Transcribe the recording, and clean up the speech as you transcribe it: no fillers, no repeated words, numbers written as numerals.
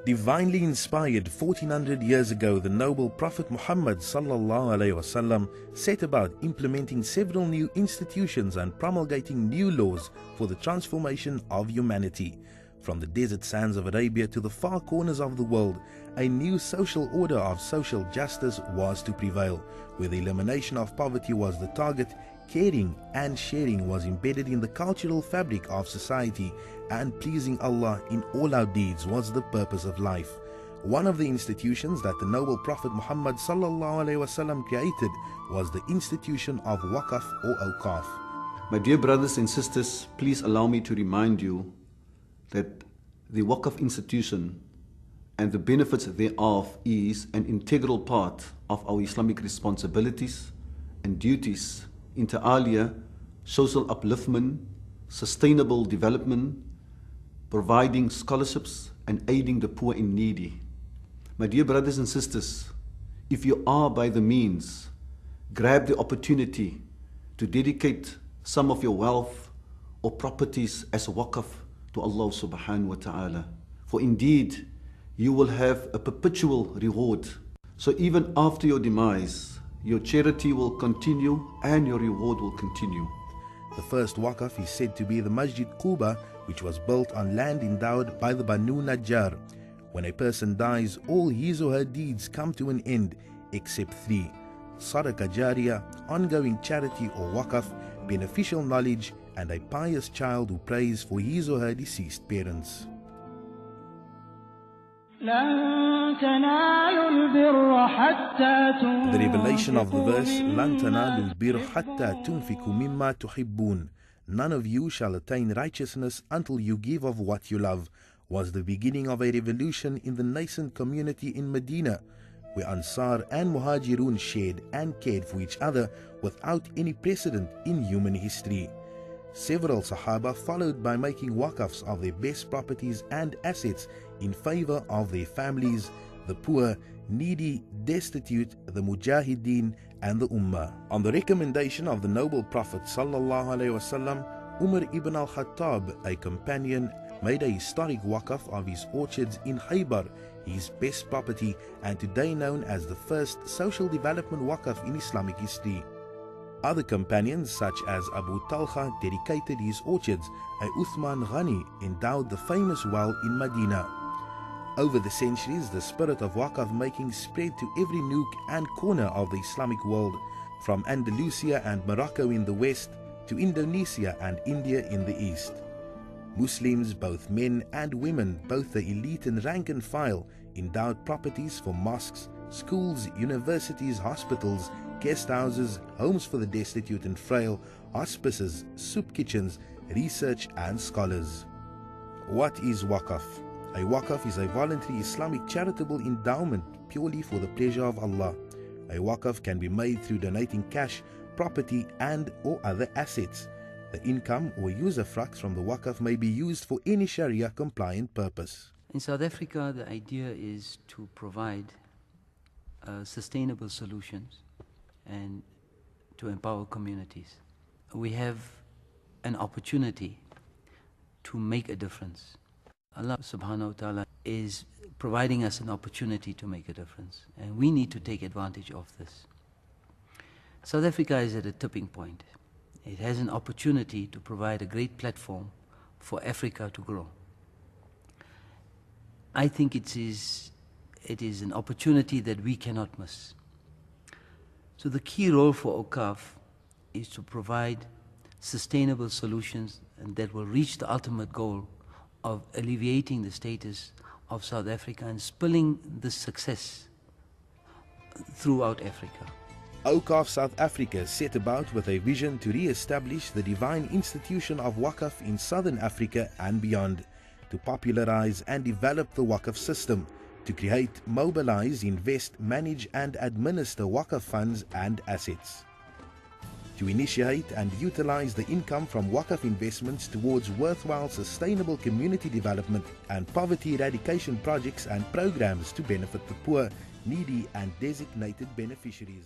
Divinely inspired 1400 years ago, the noble Prophet Muhammad ﷺ set about implementing several new institutions and promulgating new laws for the transformation of humanity. From the desert sands of Arabia to the far corners of the world, a new social order of social justice was to prevail, where the elimination of poverty was the target. Caring and sharing was embedded in the cultural fabric of society, and pleasing Allah in all our deeds was the purpose of life. One of the institutions that the noble Prophet Muhammad ﷺ created was the institution of Waqf or Awqaf. My dear brothers and sisters, please allow me to remind you that the Waqf institution and the benefits thereof is an integral part of our Islamic responsibilities and duties, inter alia, social upliftment, sustainable development, providing scholarships and aiding the poor and needy. My dear brothers and sisters, if you are by the means, grab the opportunity to dedicate some of your wealth or properties as a waqf to Allah subhanahu wa ta'ala. For indeed, you will have a perpetual reward. So even after your demise, your charity will continue and your reward will continue. The first waqf is said to be the Masjid Quba, which was built on land endowed by the Banu Najjar. When a person dies, all his or her deeds come to an end except three: Sadaqah Jariyah, ongoing charity or waqf, beneficial knowledge, and a pious child who prays for his or her deceased parents. The revelation of the verse لَن تَنَالُوا الْبِرَّ حَتَّى تُنْفِقُوا مِمَّا تُحِبُّونَ, none of you shall attain righteousness until you give of what you love, was the beginning of a revolution in the nascent community in Medina, where Ansar and Muhajirun shared and cared for each other without any precedent in human history. Several Sahaba followed by making waqfs of their best properties and assets in favor of their families, the poor, needy, destitute, the mujahideen, and the ummah. On the recommendation of the noble Prophet ﷺ, Umar ibn al-Khattab, a companion, made a historic waqf of his orchards in Khaybar, his best property, and today known as the first social development waqf in Islamic history. Other companions such as Abu Talha dedicated his orchards, and Uthman Ghani endowed the famous well in Medina. Over the centuries, the spirit of waqf making spread to every nook and corner of the Islamic world, from Andalusia and Morocco in the west to Indonesia and India in the east. Muslims, both men and women, both the elite and rank and file, endowed properties for mosques, schools, universities, hospitals, guest houses, homes for the destitute and frail, hospices, soup kitchens, research and scholars. What is waqf? A waqf is a voluntary Islamic charitable endowment purely for the pleasure of Allah. A waqf can be made through donating cash, property and or other assets. The income or usufruct from the waqf may be used for any Sharia compliant purpose. In South Africa, the idea is to provide sustainable solutions and to empower communities. We have an opportunity to make a difference. Allah subhanahu wa ta'ala is providing us an opportunity to make a difference, and we need to take advantage of this. South Africa is at a tipping point. It has an opportunity to provide a great platform for Africa to grow. I think it is an opportunity that we cannot miss. So the key role for Awqaf is to provide sustainable solutions and that will reach the ultimate goal of alleviating the status of South Africa and spilling this success throughout Africa. Awqaf South Africa set about with a vision to re-establish the divine institution of waqf in Southern Africa and beyond, to popularize and develop the waqf system, to create, mobilize, invest, manage and administer waqf funds and assets, to initiate and utilize the income from waqf investments towards worthwhile sustainable community development and poverty eradication projects and programs to benefit the poor, needy and designated beneficiaries.